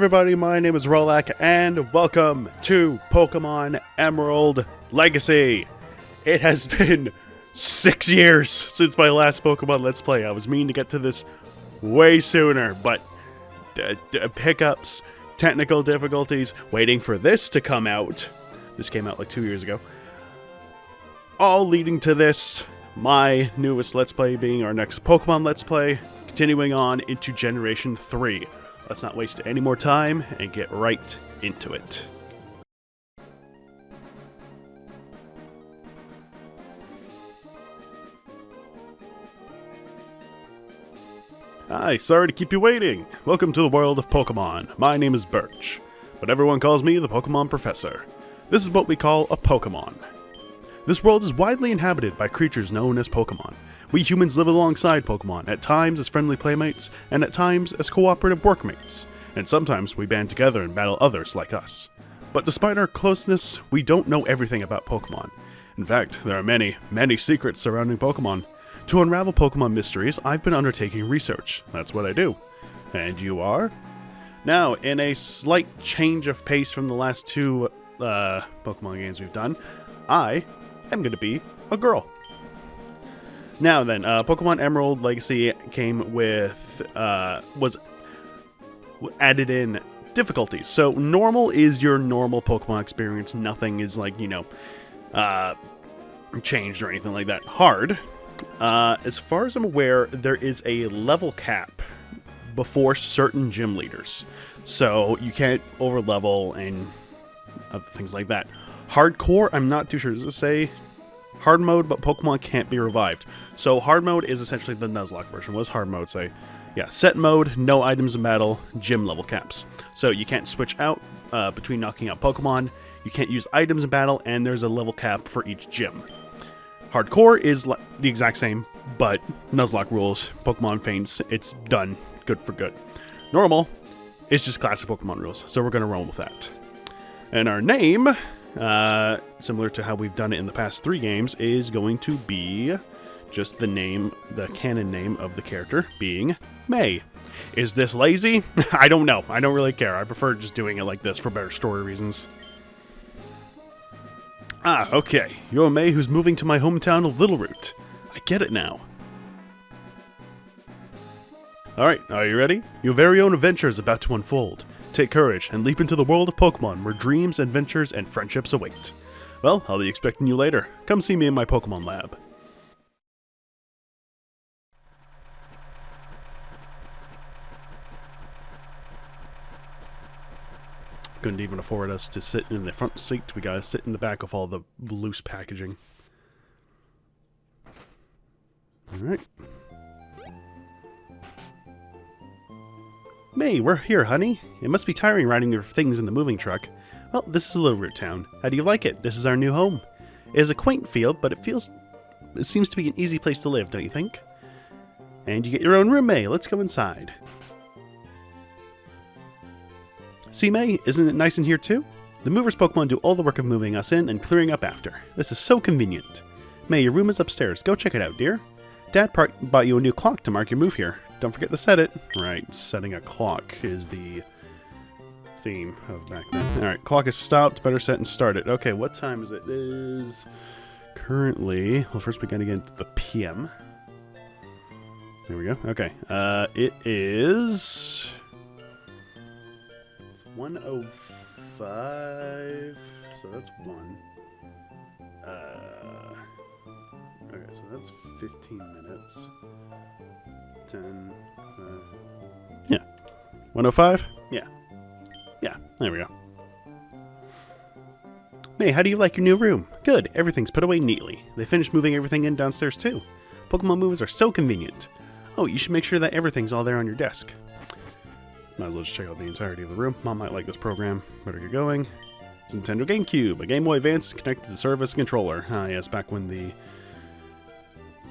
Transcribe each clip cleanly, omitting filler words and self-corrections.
everybody, my name is Rolak, and welcome to Pokemon Emerald Legacy. It has been 6 years since my last Pokemon Let's Play. I was meaning to get to this way sooner, but hiccups, technical difficulties, waiting for this to come out. This came out like 2 years ago. All leading to this, my newest Let's Play being our next Pokemon Let's Play, continuing on into Generation 3. Let's not waste any more time and get right into it. Hi, sorry to keep you waiting. Welcome to the world of Pokemon. My name is Birch, but everyone calls me the Pokemon Professor. This is what we call a Pokemon. This world is widely inhabited by creatures known as Pokemon. We humans live alongside Pokemon, at times as friendly playmates, and at times as cooperative workmates. And sometimes we band together and battle others like us. But despite our closeness, we don't know everything about Pokemon. In fact, there are many, many secrets surrounding Pokemon. To unravel Pokemon mysteries, I've been undertaking research. That's what I do. And you are? Now, in a slight change of pace from the last two Pokemon games we've done, I am going to be a girl. Now then, Pokemon Emerald Legacy came with, was added in difficulties. So normal is your normal Pokemon experience. Nothing is like, changed or anything like that. Hard, as far as I'm aware, there is a level cap before certain gym leaders. So you can't over level and other things like that. Hardcore, I'm not too sure. Does it say hard mode, but Pokemon can't be revived? So hard mode is essentially the Nuzlocke version. What does hard mode say? Yeah, set mode, no items in battle, gym level caps. So you can't switch out between knocking out Pokemon, you can't use items in battle, and there's a level cap for each gym. Hardcore is the exact same, but Nuzlocke rules, Pokemon faints, it's done, good for good. Normal is just classic Pokemon rules, so we're going to roll with that. And our name, similar to how we've done it in the past 3 games, is going to be just the name, the canon name of the character being May. Is this lazy? I don't know. I don't really care. I prefer just doing it like this for better story reasons. Ah, okay. You're May who's moving to my hometown of Littleroot. I get it now. Alright, are you ready? Your very own adventure is about to unfold. Take courage and leap into the world of Pokemon where dreams, adventures, and friendships await. Well, I'll be expecting you later. Come see me in my Pokemon lab. Couldn't even afford us to sit in the front seat. We gotta sit in the back of all the loose packaging. Alright. May, we're here, honey. It must be tiring riding your things in the moving truck. Well, this is a Littleroot town. How do you like it? This is our new home. It is a quaint feel, but it seems to be an easy place to live, don't you think? And you get your own room, May. Let's go inside. See, May, isn't it nice in here too? The movers Pokemon do all the work of moving us in and clearing up after. This is so convenient. May, your room is upstairs. Go check it out, dear. Dad bought you a new clock to mark your move here. Don't forget to set it. Right, setting a clock is the theme of back then. Alright, clock is stopped. Better set and start it. Okay, what time is it? It is currently... Well, first we gotta get into the PM. There we go. Okay, it is 1:05, so that's 1. Okay, so that's 15 minutes. 10, yeah. 1:05? Yeah. Yeah, there we go. May, how do you like your new room? Good, everything's put away neatly. They finished moving everything in downstairs too. Pokemon movies are so convenient. Oh, you should make sure that everything's all there on your desk. Might as well just check out the entirety of the room. Mom might like this program. Better get going. It's a Nintendo GameCube. A Game Boy Advance connected to the service controller. Ah, yes, back when the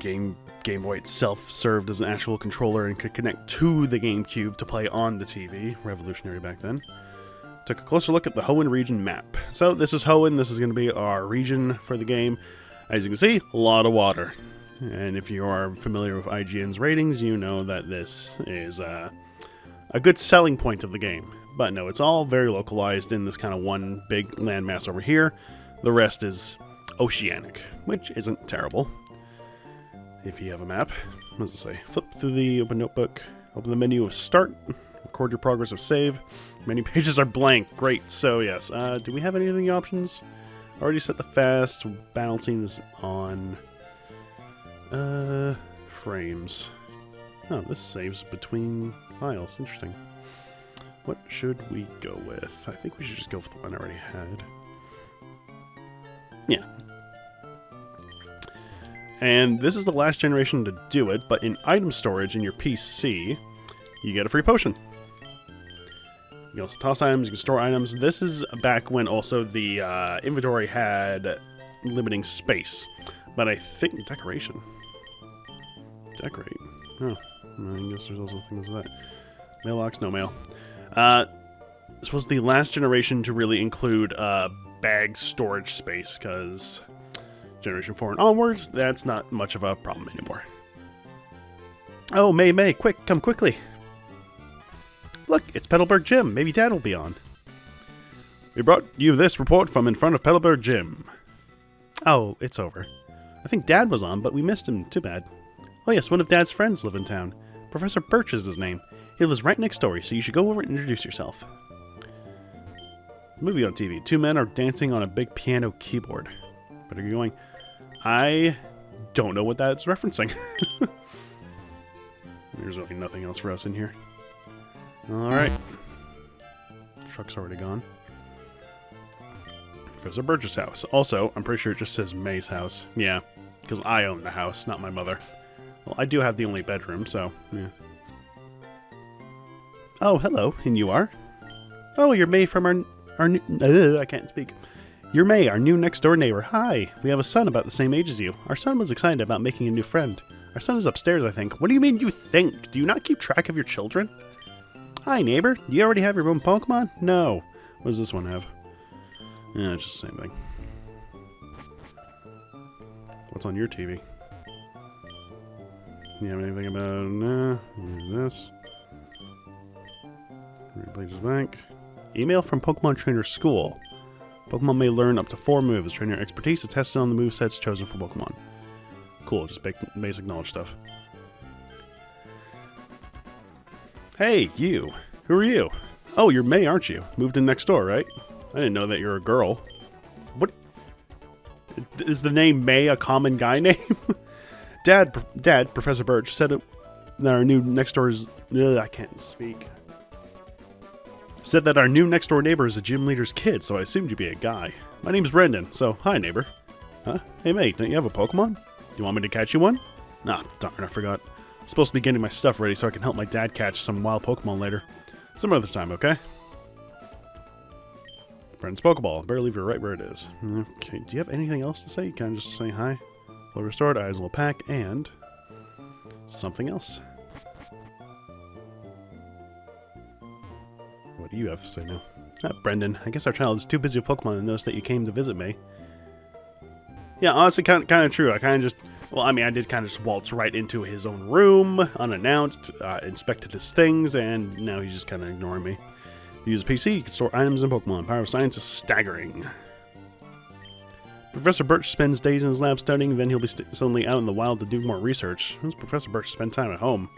Game Boy itself served as an actual controller and could connect to the GameCube to play on the TV. Revolutionary back then. Took a closer look at the Hoenn region map. So this is Hoenn. This is going to be our region for the game. As you can see, a lot of water. And if you are familiar with IGN's ratings, you know that this is a good selling point of the game. But no, it's all very localized in this kind of one big landmass over here. The rest is oceanic, which isn't terrible. If you have a map, what does it say? Flip through the open notebook, open the menu of start, record your progress of save. Many pages are blank. Great. So yes, do we have any of the options? Already set the fast. Battle scene is on. Frames. Oh, this saves between files. Interesting. What should we go with? I think we should just go with the one I already had. Yeah. And this is the last generation to do it, but in item storage in your PC, you get a free potion. You can also toss items, you can store items. This is back when also the inventory had limiting space. But I think decoration. Decorate. Oh, I guess there's also things like that. Mailbox, no mail. This was the last generation to really include bag storage space, because Generation 4 and onwards, that's not much of a problem anymore. Oh, May, quick, come quickly. Look, it's Petalburg Gym. Maybe Dad will be on. We brought you this report from in front of Petalburg Gym. Oh, it's over. I think Dad was on, but we missed him. Too bad. Oh yes, one of Dad's friends live in town. Professor Birch is his name. He lives right next door, so you should go over and introduce yourself. Movie on TV. Two men are dancing on a big piano keyboard. But are you going? I don't know what that's referencing. There's really nothing else for us in here. Alright. Truck's already gone. Professor Birch's house. Also, I'm pretty sure it just says May's house. Yeah, because I own the house, not my mother. Well, I do have the only bedroom, so, yeah. Oh, hello, and you are? Oh, you're May from our new... I can't speak. You're May, our new next-door neighbor. Hi, we have a son about the same age as you. Our son was excited about making a new friend. Our son is upstairs, I think. What do you mean you think? Do you not keep track of your children? Hi, neighbor. Do you already have your own Pokemon? No. What does this one have? Yeah, it's just the same thing. What's on your TV? You have anything about this? Replaces bank. Email from Pokemon Trainer School. Pokemon may learn up to 4 moves. Trainer expertise is tested on the movesets chosen for Pokemon. Cool, just basic knowledge stuff. Hey, you. Who are you? Oh, you're May, aren't you? Moved in next door, right? I didn't know that you're a girl. What? Is the name May a common guy name? Dad, Professor Birch said that our new next door is... I can't speak. Said that our new next door neighbor is a gym leader's kid, so I assumed you'd be a guy. My name's Brendan, so hi, neighbor. Huh? Hey, mate, don't you have a Pokemon? Do you want me to catch you one? Nah, darn, I forgot. I'm supposed to be getting my stuff ready so I can help my dad catch some wild Pokemon later. Some other time, okay? Brendan's Pokeball. Better leave it right where it is. Okay, do you have anything else to say? You kind of just say hi. Full restored, eyes will pack, and something else. What do you have to say now? Brendan, I guess our child is too busy with Pokemon to notice that you came to visit me. Yeah, honestly, kind of true. I kind of just... Well, I mean, I did kind of just waltz right into his own room, unannounced, inspected his things, and now he's just kind of ignoring me. Use a PC, you can store items and Pokemon. Power of science is staggering. Professor Birch spends days in his lab studying, then he'll be suddenly out in the wild to do more research. How does Professor Birch spend time at home?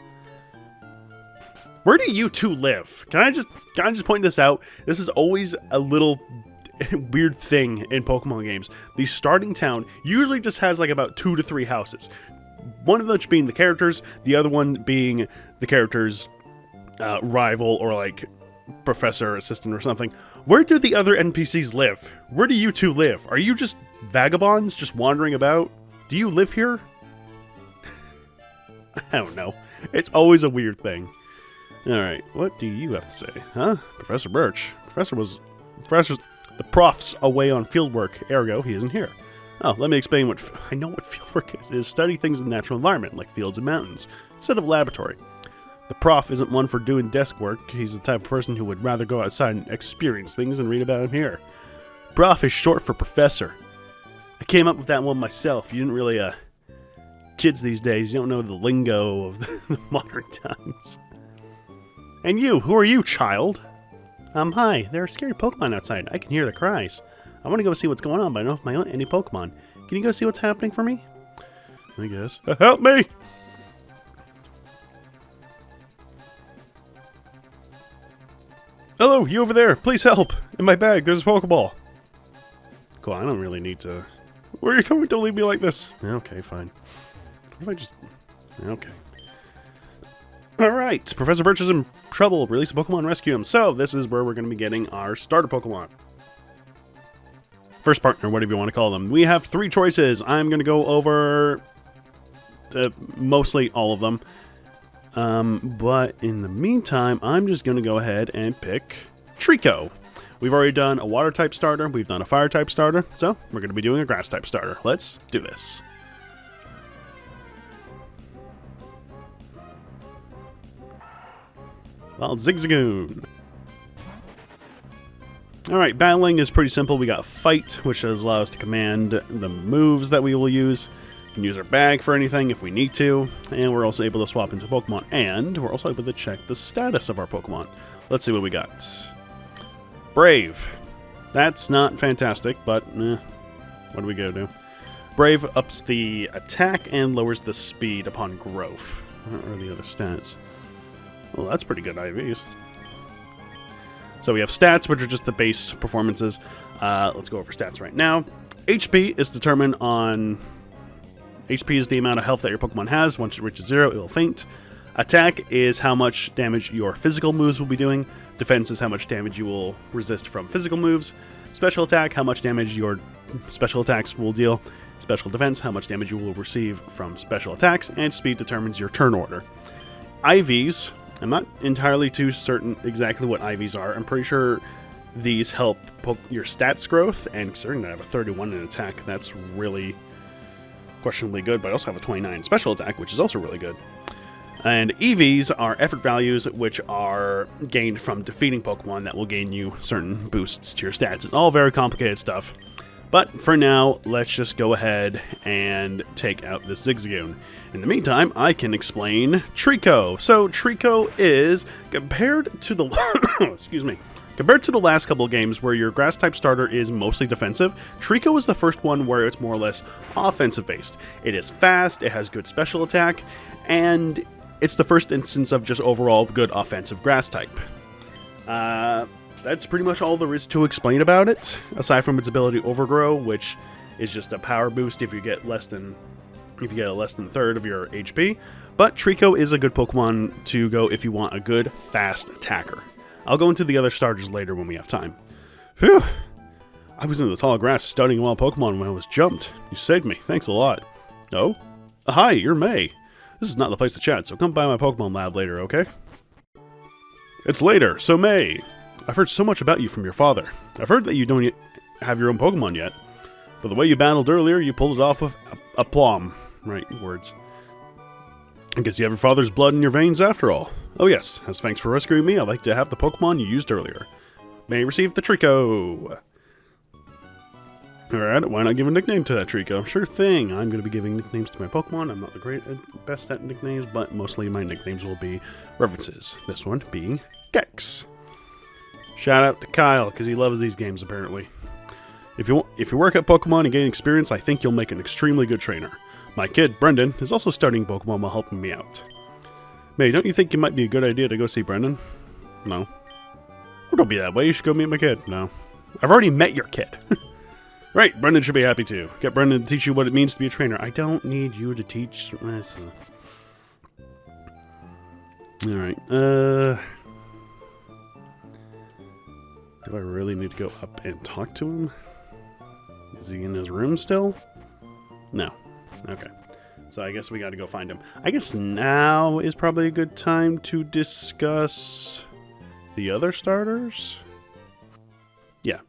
Where do you two live? Can I just point this out? This is always a little weird thing in Pokemon games. The starting town usually just has like about 2 to 3 houses. One of which being the characters, the other one being the character's rival or like professor, assistant or something. Where do the other NPCs live? Where do you two live? Are you just vagabonds just wandering about? Do you live here? I don't know. It's always a weird thing. Alright, what do you have to say? Huh? Professor Birch. The prof's away on fieldwork, ergo he isn't here. Oh, let me explain what... I know what fieldwork is study things in the natural environment, like fields and mountains, instead of laboratory. The prof isn't one for doing desk work. He's the type of person who would rather go outside and experience things and read about them here. Prof is short for professor. I came up with that one myself. You didn't really, kids these days, you don't know the lingo of the modern times. And you, who are you, child? Hi, there are scary Pokemon outside. I can hear the cries. I want to go see what's going on, but I don't have any Pokemon. Can you go see what's happening for me? I guess. Help me! Hello, you over there. Please help. In my bag, there's a Pokeball. Cool, I don't really need to... Where are you going? Don't leave me like this. Okay, fine. What if I just... Okay. Alright, Professor Birch is in trouble. Release a Pokemon, rescue him. So, this is where we're going to be getting our starter Pokemon. First partner, whatever you want to call them. We have 3 choices. I'm going to go over mostly all of them. But in the meantime, I'm just going to go ahead and pick Trico. We've already done a water-type starter. We've done a fire-type starter. So, we're going to be doing a grass-type starter. Let's do this. Well, Zigzagoon. Alright, battling is pretty simple. We got Fight, which allows us to command the moves that we will use. We can use our bag for anything if we need to. And we're also able to swap into Pokemon. And we're also able to check the status of our Pokemon. Let's see what we got. Brave. That's not fantastic, but what do we go do? Brave ups the attack and lowers the speed upon growth. What are the other stats? Well, that's pretty good IVs. So we have stats, which are just the base performances. Let's go over stats right now. HP is determined on... HP is the amount of health that your Pokemon has. Once it reaches 0, it will faint. Attack is how much damage your physical moves will be doing. Defense is how much damage you will resist from physical moves. Special attack, how much damage your special attacks will deal. Special defense, how much damage you will receive from special attacks. And speed determines your turn order. IVs, I'm not entirely too certain exactly what IVs are. I'm pretty sure these help your stats growth. And considering that I have a 31 in attack, that's really questionably good. But I also have a 29 special attack, which is also really good. And EVs are effort values, which are gained from defeating Pokemon that will gain you certain boosts to your stats. It's all very complicated stuff. But for now, let's just go ahead and take out this Zigzagoon. In the meantime, I can explain Trico. So Trico is, compared to the excuse me, compared to the last couple of games where your grass-type starter is mostly defensive, Trico is the first one where it's more or less offensive-based. It is fast, it has good special attack, and it's the first instance of just overall good offensive grass type. That's pretty much all there is to explain about it, aside from its ability to overgrow, which is just a power boost if you get less than a third of your HP. But Trico is a good Pokemon to go if you want a good, fast attacker. I'll go into the other starters later when we have time. Phew! I was in the tall grass studying a wild Pokemon when I was jumped. You saved me. Thanks a lot. Oh? Hi, you're May. This is not the place to chat, so come by my Pokemon lab later, okay? It's later, so May. I've heard so much about you from your father. I've heard that you don't have your own Pokemon yet. But the way you battled earlier, you pulled it off with aplomb. Right, words. I guess you have your father's blood in your veins after all. Oh yes, as thanks for rescuing me, I'd like to have the Pokemon you used earlier. May receive the Trico. Alright, why not give a nickname to that Trico? Sure thing, I'm going to be giving nicknames to my Pokemon. I'm not the best at nicknames, but mostly my nicknames will be references. This one being Gex. Shout out to Kyle, because he loves these games apparently. If you work at Pokemon and gain experience, I think you'll make an extremely good trainer. My kid, Brendan, is also studying Pokemon while helping me out. May, don't you think it might be a good idea to go see Brendan? No. Oh, don't be that way, you should go meet my kid. No. I've already met your kid. Right, Brendan should be happy too. Get Brendan to teach you what it means to be a trainer. I don't need you to teach... Alright, do I really need to go up and talk to him? Is he in his room still? No. Okay. So I guess we gotta go find him. I guess now is probably a good time to discuss the other starters? Yeah.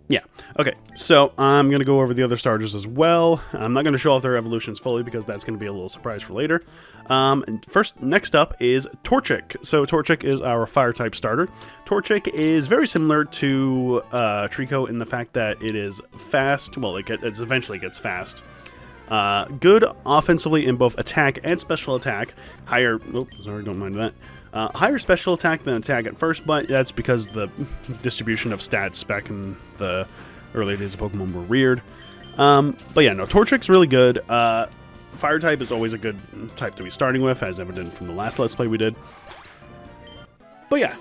Yeah. Okay, so I'm going to go over the other starters as well. I'm not going to show off their evolutions fully because that's going to be a little surprise for later. Next up is Torchic. So Torchic is our fire-type starter. Torchic is very similar to Trico in the fact that it is fast. Well, it eventually gets fast. Good offensively in both attack and special attack. Higher... Oh, sorry, don't mind that. Higher special attack than attack at first, but that's because the distribution of stats back in the early days of Pokemon were weird. But yeah, no, Torchic's really good. Fire type is always a good type to be starting with, as evident from the last Let's Play we did. But yeah,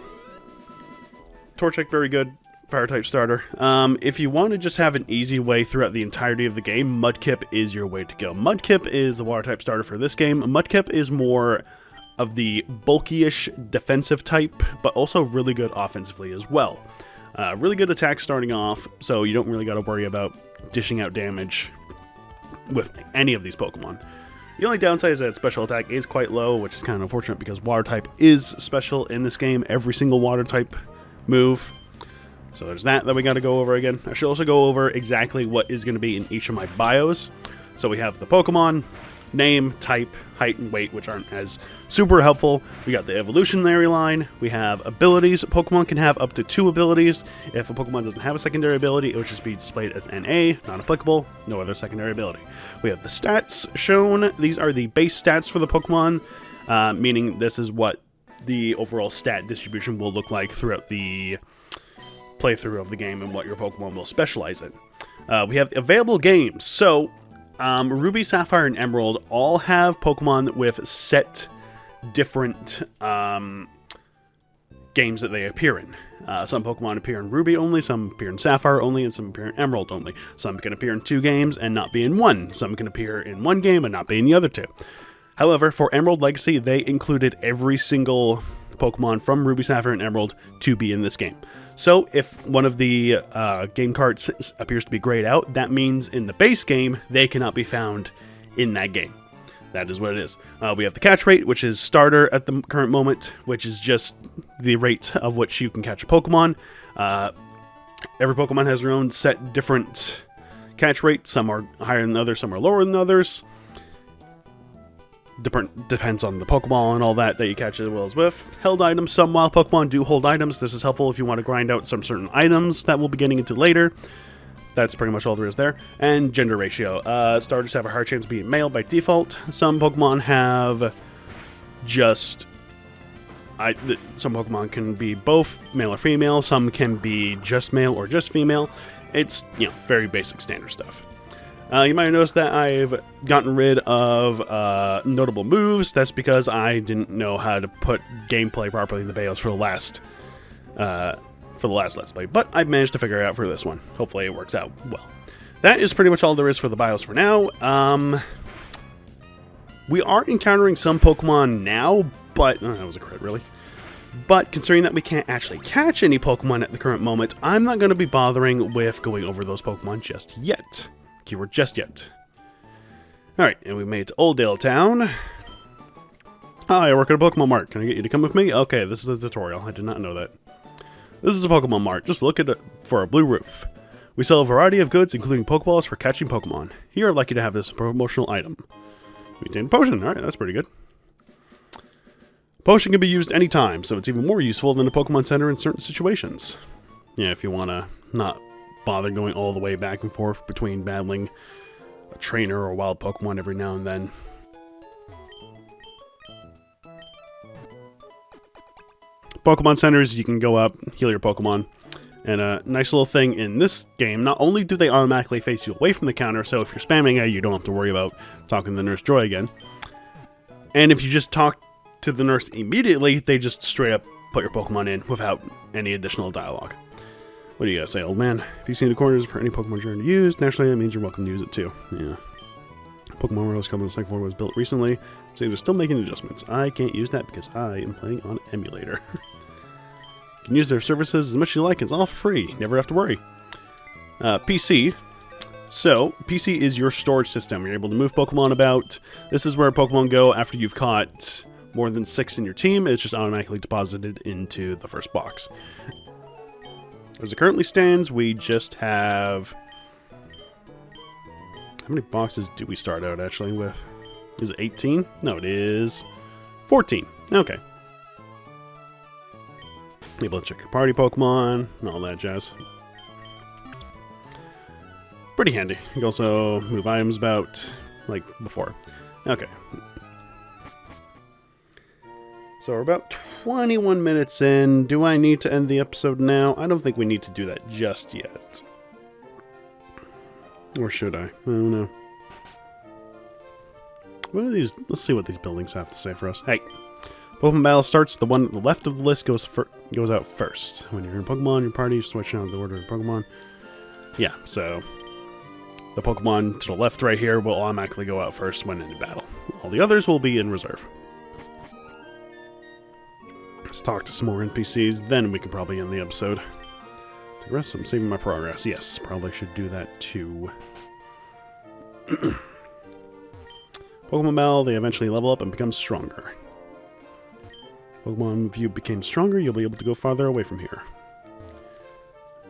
Torchic, very good Fire type starter. If you want to just have an easy way throughout the entirety of the game, Mudkip is your way to go. Mudkip is the water type starter for this game. Mudkip is more of the bulky-ish defensive type, but also really good offensively as well. Really good attack starting off, so you don't really got to worry about dishing out damage with any of these Pokemon. The only downside is that special attack is quite low, which is kind of unfortunate because water type is special in this game. Every single water type move. So there's that we got to go over again. I should also go over exactly what is going to be in each of my bios. So we have the Pokemon, name, type, height, and weight, which aren't as super helpful. We got the evolutionary line. We have abilities. Pokemon can have up to 2 abilities. If a Pokemon doesn't have a secondary ability, it would just be displayed as NA, not applicable, no other secondary ability. We have the stats shown. These are the base stats for the Pokemon, meaning this is what the overall stat distribution will look like throughout the playthrough of the game and what your Pokemon will specialize in. We have available games. So Ruby, Sapphire, and Emerald all have Pokemon with set different games that they appear in. Some Pokemon appear in Ruby only, some appear in Sapphire only, and some appear in Emerald only. Some can appear in 2 games and not be in 1. Some can appear in 1 game and not be in the other 2. However, for Emerald Legacy, they included every single Pokemon from Ruby, Sapphire, and Emerald to be in this game. So if one of the game cards appears to be grayed out, that means in the base game, they cannot be found in that game. That is what it is. We have the catch rate, which is starter at the current moment, which is just the rate of which you can catch a Pokemon. Every Pokemon has their own set different catch rate. Some are higher than others, some are lower than others. Depends on the Pokeball and all that you catch as well as with. Held items. Some wild Pokemon do hold items. This is helpful if you want to grind out some certain items that we'll be getting into later. That's pretty much all there is there. And gender ratio. Starters have a higher chance of being male by default. Some Pokemon have just... some Pokemon can be both male or female. Some can be just male or just female. It's, very basic standard stuff. You might have noticed that I've gotten rid of notable moves. That's because I didn't know how to put gameplay properly in the BIOS for the last Let's Play, but I've managed to figure it out for this one. Hopefully it works out well. That is pretty much all there is for the BIOS for now. We are encountering some Pokemon now, but... Oh, that was a crit, really. But considering that we can't actually catch any Pokemon at the current moment, I'm not going to be bothering with going over those Pokemon just yet. Keyword just yet. Alright, and we made it to Oldale Town. Hi, I work at a Pokemon Mart. Can I get you to come with me? Okay, this is the tutorial. I did not know that. This is a Pokemon Mart. Just look at it for a blue roof. We sell a variety of goods, including Pokeballs for catching Pokemon. Here, I'd like you to have this promotional item. Maintain potion. Alright, that's pretty good. Potion can be used anytime, so it's even more useful than a Pokemon Center in certain situations. Yeah, if you want to not bother going all the way back and forth between battling a trainer or a wild Pokemon every now and then. Pokemon centers, you can go up, heal your Pokemon. And a nice little thing in this game, not only do they automatically face you away from the counter, so if you're spamming it, you don't have to worry about talking to Nurse Joy again. And if you just talk to the nurse immediately, they just straight up put your Pokemon in without any additional dialogue. What do you gotta say, old man? If you see the corners for any Pokemon you're to use, naturally that means you're welcome to use it too. Yeah. Pokemon World's coming to the second floor was built recently, so they're still making adjustments. I can't use that because I am playing on emulator. You can use their services as much as you like, it's all for free. Never have to worry. PC. So, PC is your storage system. You're able to move Pokemon about. This is where Pokemon go after you've caught more than 6 in your team. It's just automatically deposited into the first box. As it currently stands, we just have... How many boxes do we start out, actually, with? Is it 18? No, it is 14. Okay. Able to check your party Pokemon and all that jazz. Pretty handy. You can also move items about, like before. Okay. So we're about 21 minutes in. Do I need to end the episode now? I don't think we need to do that just yet. Or should I? I don't know. What are these? Let's see what these buildings have to say for us. Hey, Pokemon battle starts. The one at the left of the list goes out first. When you're in Pokemon, your party, switching out the order of Pokemon. Yeah, so the Pokemon to the left right here will automatically go out first when in battle. All the others will be in reserve. Let's talk to some more NPCs, then we can probably end the episode. The rest, I'm saving my progress. Yes, probably should do that too. Pokemon battle, they eventually level up and become stronger. Pokemon, if you became stronger, you'll be able to go farther away from here.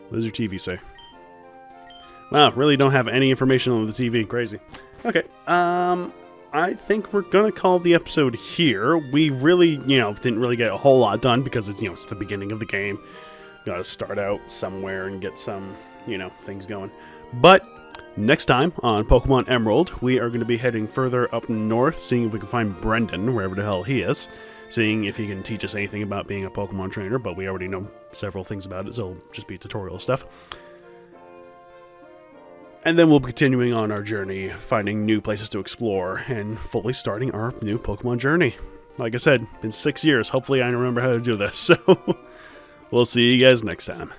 What does your TV say? Wow, really don't have any information on the TV. Crazy. Okay, I think we're gonna call the episode here. We really, didn't really get a whole lot done because it's, it's the beginning of the game. Gotta start out somewhere and get some, things going. But next time on Pokemon Emerald, we are going to be heading further up north, seeing if we can find Brendan, wherever the hell he is. Seeing if he can teach us anything about being a Pokemon trainer, but we already know several things about it, so it'll just be tutorial stuff. And then we'll be continuing on our journey, finding new places to explore, and fully starting our new Pokemon journey. Like I said, been 6 years. Hopefully I remember how to do this, so we'll see you guys next time.